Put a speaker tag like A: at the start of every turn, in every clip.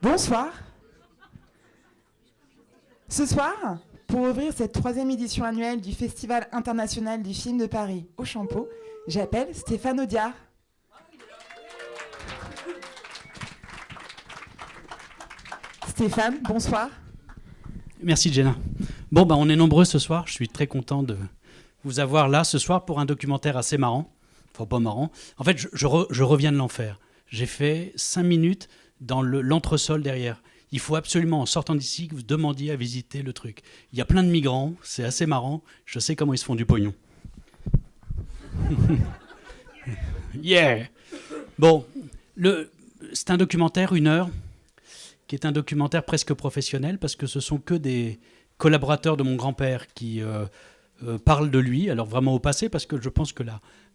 A: Bonsoir. Ce soir, pour ouvrir cette 3e édition annuelle du Festival international du film de Paris au Champeau, j'appelle Stéphane Audiard. Stéphane, bonsoir.
B: Merci Jenna. Bon, on est nombreux ce soir. Je suis très content de vous avoir là ce soir pour un documentaire assez marrant. Enfin, pas marrant. En fait, je reviens de l'enfer. J'ai fait 5 minutes dans l'entresol derrière. Il faut absolument, en sortant d'ici, que vous demandiez à visiter le truc. Il y a plein de migrants, c'est assez marrant. Je sais comment ils se font du pognon. Yeah. Bon, c'est un documentaire, 1 heure, qui est un documentaire presque professionnel, parce que ce sont que des collaborateurs de mon grand-père qui parlent de lui, alors vraiment au passé, parce que je pense que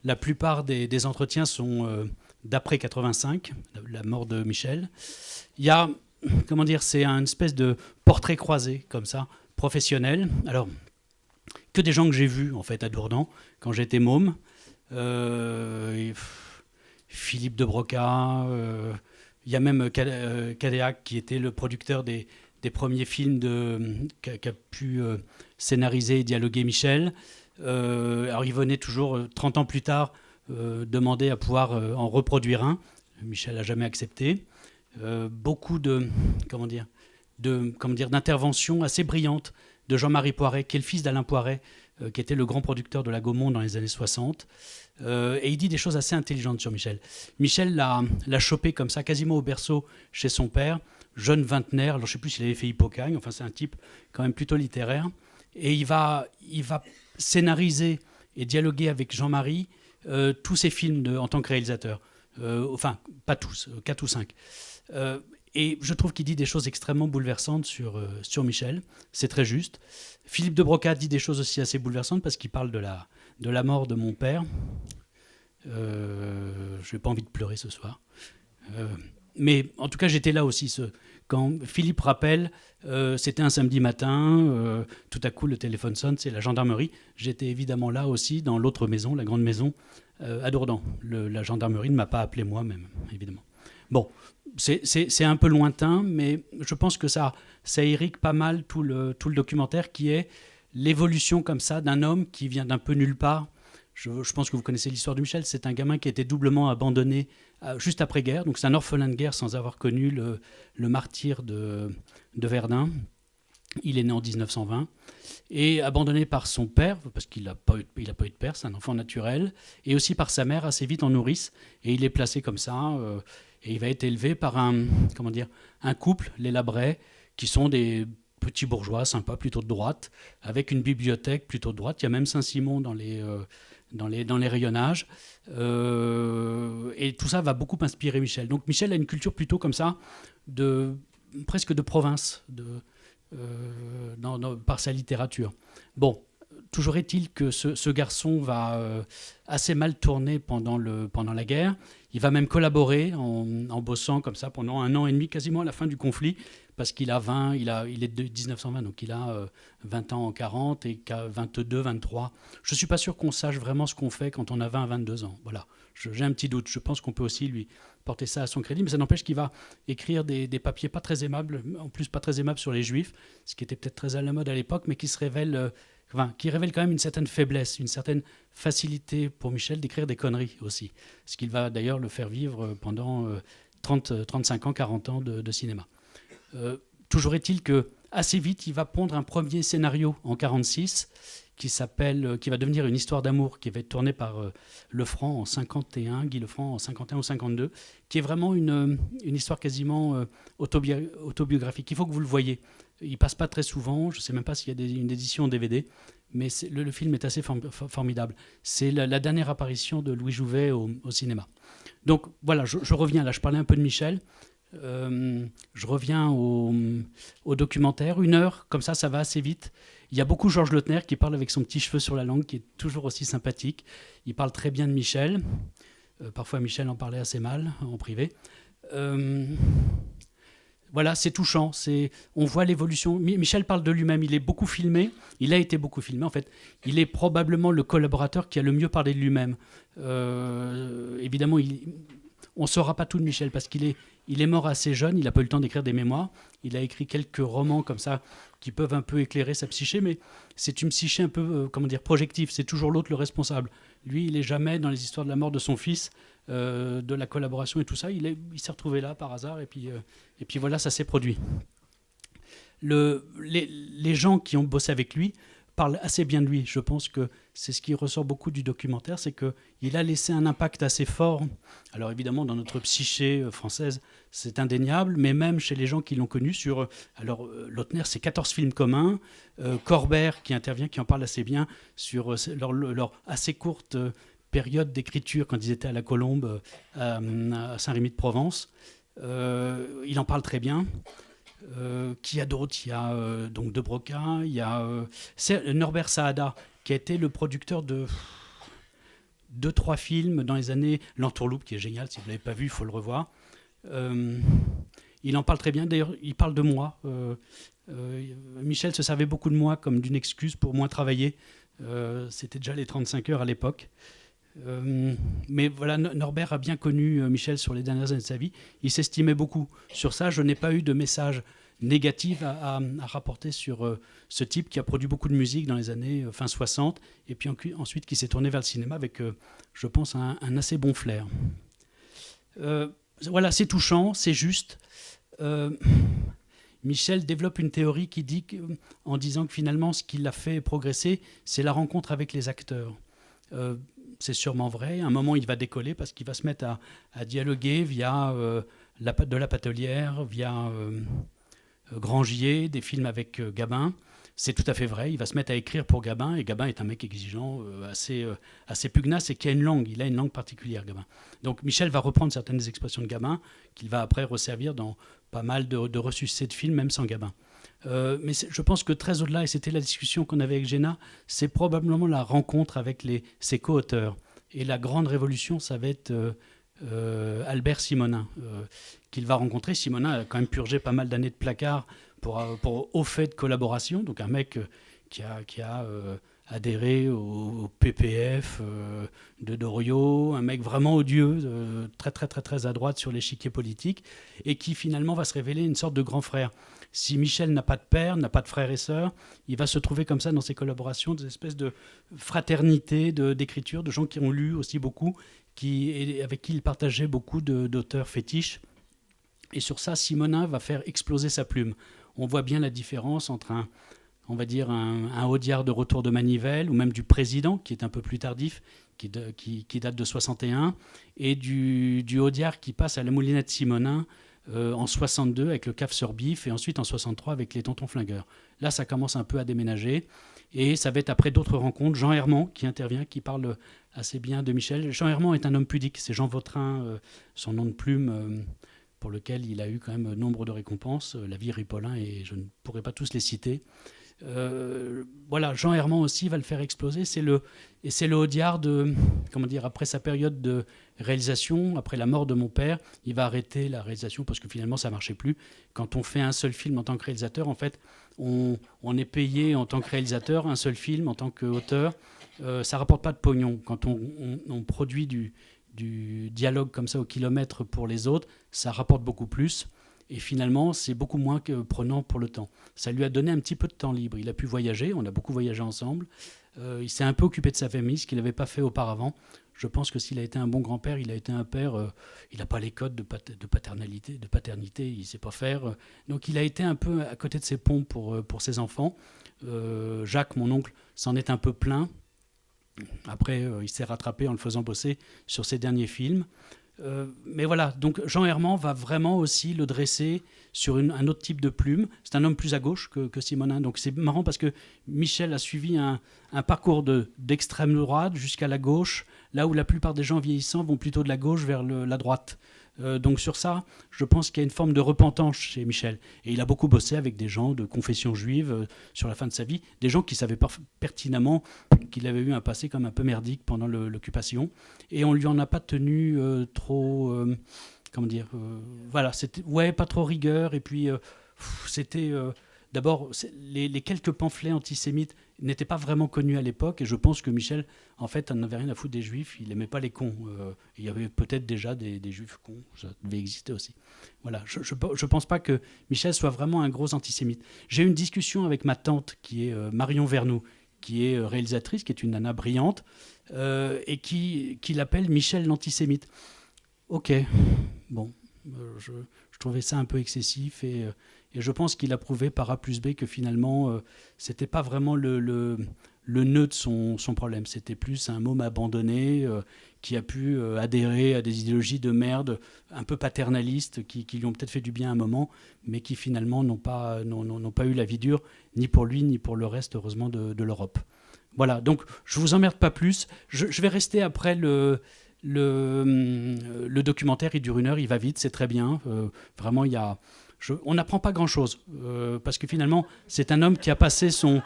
B: la plupart des entretiens sont d'après 85, la mort de Michel. Il y a, c'est une espèce de portrait croisé, comme ça, professionnel. Alors, que des gens que j'ai vus, en fait, à Dourdan, quand j'étais môme. Philippe de Broca, il y a même Cadéac, qui était le producteur des premiers films qu'a pu scénariser et dialoguer Michel. Alors, il venait toujours, 30 ans plus tard, demander à pouvoir en reproduire un. Michel n'a jamais accepté. Beaucoup d'interventions assez brillantes de Jean-Marie Poiret, qui est le fils d'Alain Poiret, qui était le grand producteur de la Gaumont dans les années 60. Et il dit des choses assez intelligentes sur Michel. Michel l'a chopé comme ça, quasiment au berceau chez son père, jeune vingtenaire. Alors, je ne sais plus s'il avait fait Hippocagne, enfin c'est un type quand même plutôt littéraire. Et il va scénariser et dialoguer avec Jean-Marie tous ses films en tant que réalisateur. Enfin, pas tous, 4 ou 5. Et je trouve qu'il dit des choses extrêmement bouleversantes sur Michel. C'est très juste. Philippe de Broca dit des choses aussi assez bouleversantes parce qu'il parle de la mort de mon père. Je n'ai pas envie de pleurer ce soir. Mais en tout cas, j'étais là aussi. Quand Philippe rappelle, c'était un samedi matin, tout à coup le téléphone sonne, c'est la gendarmerie. J'étais évidemment là aussi, dans l'autre maison, la grande maison, à Dourdan. La gendarmerie ne m'a pas appelé moi-même, évidemment. Bon, c'est un peu lointain, mais je pense que ça irrigue pas mal tout le documentaire, qui est l'évolution comme ça d'un homme qui vient d'un peu nulle part. Je pense que vous connaissez l'histoire de Michel. C'est un gamin qui a été doublement abandonné juste après-guerre. Donc c'est un orphelin de guerre sans avoir connu le martyre de Verdun. Il est né en 1920 et abandonné par son père, parce qu'il n'a pas eu de père, c'est un enfant naturel, et aussi par sa mère assez vite en nourrice. Et il est placé comme ça, et il va être élevé par un couple, les Labray, qui sont des petits bourgeois sympas, plutôt de droite, avec une bibliothèque plutôt de droite. Il y a même Saint-Simon dans les rayonnages. Et tout ça va beaucoup inspirer Michel. Donc Michel a une culture plutôt comme ça, presque de province, par sa littérature. Bon, toujours est-il que ce garçon va assez mal tourner pendant la guerre. Il va même collaborer en bossant comme ça pendant 1 an et demi, quasiment à la fin du conflit, parce qu'il a 20, il est de 1920, donc il a 20 ans en 40 et 22, 23. Je ne suis pas sûr qu'on sache vraiment ce qu'on fait quand on a 20 à 22 ans. Voilà, j'ai un petit doute. Je pense qu'on peut aussi lui porter ça à son crédit, mais ça n'empêche qu'il va écrire des papiers pas très aimables, en plus pas très aimables sur les Juifs, ce qui était peut-être très à la mode à l'époque, mais qui révèle quand même une certaine faiblesse, une certaine facilité pour Michel d'écrire des conneries aussi, ce qu'il va d'ailleurs le faire vivre pendant 35 ans, 40 ans de cinéma. Toujours est-il que assez vite, il va pondre un premier scénario en 1946 qui va devenir une histoire d'amour, qui va être tournée par Lefranc en 51, Guy Lefranc en 51 ou 52, qui est vraiment une histoire quasiment autobiographique. Il faut que vous le voyez. Il passe pas très souvent. Je sais même pas s'il y a une édition DVD, mais le film est assez formidable. C'est la dernière apparition de Louis Jouvet au cinéma. Donc voilà, je reviens là. Je parlais un peu de Michel. Je reviens au documentaire. 1 heure, comme ça va assez vite. Il y a beaucoup Georges Lautner qui parle avec son petit cheveu sur la langue, qui est toujours aussi sympathique. Il parle très bien de Michel. Parfois, Michel en parlait assez mal, en privé. Voilà, c'est touchant. On voit l'évolution. Michel parle de lui-même. Il est beaucoup filmé. Il a été beaucoup filmé, en fait. Il est probablement le collaborateur qui a le mieux parlé de lui-même. Évidemment, on ne saura pas tout de Michel parce il est mort assez jeune, il n'a pas eu le temps d'écrire des mémoires. Il a écrit quelques romans comme ça qui peuvent un peu éclairer sa psyché, mais c'est une psyché un peu, projective. C'est toujours l'autre le responsable. Lui, il n'est jamais dans les histoires de la mort de son fils, de la collaboration et tout ça. Il s'est retrouvé là par hasard et puis voilà, ça s'est produit. Les gens qui ont bossé avec lui parle assez bien de lui. Je pense que c'est ce qui ressort beaucoup du documentaire, c'est qu'il a laissé un impact assez fort. Alors évidemment, dans notre psyché française, c'est indéniable, mais même chez les gens qui l'ont connu sur... Alors Lautner, c'est 14 films communs. Corbert, qui intervient, qui en parle assez bien sur leur assez courte période d'écriture quand ils étaient à la Colombe, à Saint-Rémy-de-Provence. Il en parle très bien. Qui a d'autres? Il y a donc De Broca, il y a Norbert Saada, qui a été le producteur de 2-3 films dans les années... L'Entourloupe, qui est génial, si vous ne l'avez pas vu, il faut le revoir. Il en parle très bien, d'ailleurs, il parle de moi. Michel se servait beaucoup de moi comme d'une excuse pour moins travailler. C'était déjà les 35 heures à l'époque. Mais voilà, Norbert a bien connu Michel sur les dernières années de sa vie. Il s'estimait beaucoup. Sur ça, je n'ai pas eu de message négatif à rapporter sur ce type qui a produit beaucoup de musique dans les années fin 60 et puis ensuite qui s'est tourné vers le cinéma avec, je pense, un assez bon flair. Voilà, c'est touchant, c'est juste. Michel développe une théorie qui dit en disant que finalement, ce qui l'a fait progresser, c'est la rencontre avec les acteurs. C'est sûrement vrai. À un moment, il va décoller parce qu'il va se mettre à dialoguer via de la Patelière, via Grangier, des films avec Gabin. C'est tout à fait vrai. Il va se mettre à écrire pour Gabin, et Gabin est un mec exigeant, assez pugnace, et qui a une langue. Il a une langue particulière, Gabin. Donc Michel va reprendre certaines expressions de Gabin, qu'il va après resservir dans pas mal de ressuscités de films, même sans Gabin. Mais je pense que très au-delà, et c'était la discussion qu'on avait avec Géna, c'est probablement la rencontre avec ses co-auteurs. Et la grande révolution, ça va être Albert Simonin, qu'il va rencontrer. Simonin a quand même purgé pas mal d'années de placard pour au fait de collaboration. Donc un mec qui a adhéré au PPF de Doriot, un mec vraiment odieux, très, très, très, très à droite sur l'échiquier politique, et qui finalement va se révéler une sorte de grand frère. Si Michel n'a pas de père, n'a pas de frères et sœurs, il va se trouver comme ça dans ses collaborations, des espèces de fraternité d'écriture, de gens qui ont lu aussi beaucoup, avec qui il partageait beaucoup d'auteurs fétiches. Et sur ça, Simonin va faire exploser sa plume. On voit bien la différence entre un Audiard de Retour de Manivelle, ou même du Président, qui est un peu plus tardif, qui date de 61, et du Audiard qui passe à la Moulinette Simonin, en 62 avec le Caf sur Bif et ensuite en 63 avec les Tontons Flingueurs. Là, ça commence un peu à déménager et ça va être après d'autres rencontres. Jean Herman qui intervient, qui parle assez bien de Michel. Jean Herman est un homme pudique, c'est Jean Vautrin, son nom de plume, pour lequel il a eu quand même nombre de récompenses, La Vie Ripollin, et je ne pourrais pas tous les citer. Voilà, Jean Herman aussi va le faire exploser. C'est le Audiard après sa période de réalisation, après la mort de mon père, il va arrêter la réalisation parce que finalement ça marchait plus. Quand on fait un seul film en tant que réalisateur, en fait, on est payé en tant que réalisateur, un seul film en tant qu'auteur, ça rapporte pas de pognon. Quand on produit du dialogue comme ça au kilomètre pour les autres, ça rapporte beaucoup plus. Et finalement, c'est beaucoup moins que prenant pour le temps. Ça lui a donné un petit peu de temps libre. Il a pu voyager, on a beaucoup voyagé ensemble. Il s'est un peu occupé de sa famille, ce qu'il n'avait pas fait auparavant. Je pense que s'il a été un bon grand-père, il a été un père... il n'a pas les codes de paternité, il ne sait pas faire. Donc il a été un peu à côté de ses pompes pour ses enfants. Jacques, mon oncle, s'en est un peu plaint. Après, il s'est rattrapé en le faisant bosser sur ses derniers films. Mais voilà, donc Jean Herman va vraiment aussi le dresser sur un autre type de plume. C'est un homme plus à gauche que Simonin. Donc c'est marrant parce que Michel a suivi un parcours d'extrême droite jusqu'à la gauche, là où la plupart des gens vieillissants vont plutôt de la gauche vers la droite. Donc sur ça, je pense qu'il y a une forme de repentance chez Michel. Et il a beaucoup bossé avec des gens de confession juive sur la fin de sa vie, des gens qui savaient pertinemment qu'il avait eu un passé comme un peu merdique pendant l'occupation. Et on ne lui en a pas tenu trop... voilà, c'était pas trop rigueur. Et puis, c'était... d'abord, les quelques pamphlets antisémites n'étaient pas vraiment connus à l'époque, et je pense que Michel, en fait, n'avait rien à foutre des juifs, il n'aimait pas les cons. Il y avait peut-être déjà des juifs cons, ça devait exister aussi. Voilà, je ne pense pas que Michel soit vraiment un gros antisémite. J'ai eu une discussion avec ma tante, qui est Marion Vernou, qui est réalisatrice, qui est une nana brillante, et qui l'appelle Michel l'antisémite. Ok, bon, je trouvais ça un peu excessif, et je pense qu'il a prouvé par A plus B que finalement, c'était pas vraiment le nœud de son problème. C'était plus un môme abandonné qui a pu adhérer à des idéologies de merde un peu paternalistes qui lui ont peut-être fait du bien à un moment, mais qui finalement n'ont pas eu la vie dure, ni pour lui, ni pour le reste, heureusement, de l'Europe. Voilà, donc je vous emmerde pas plus. Je vais rester après le documentaire, il dure 1 heure, il va vite, c'est très bien. Vraiment, on n'apprend pas grand-chose, parce que finalement, c'est un homme qui a passé son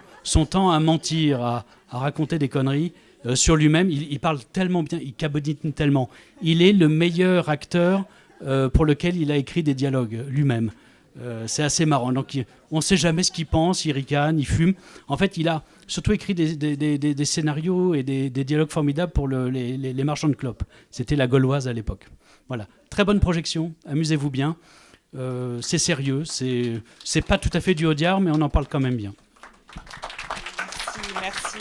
B: temps à mentir, à raconter des conneries sur lui-même. Il parle tellement bien, il cabotine tellement. Il est le meilleur acteur pour lequel il a écrit des dialogues lui-même. C'est assez marrant. Donc, on ne sait jamais ce qu'il pense, il ricane, il fume. En fait, il a surtout écrit des scénarios et des dialogues formidables pour les marchands de clopes. C'était la Gauloise à l'époque. Voilà. Très bonne projection, amusez-vous bien. C'est sérieux, c'est pas tout à fait du Audiard, mais on en parle quand même bien.
A: Merci.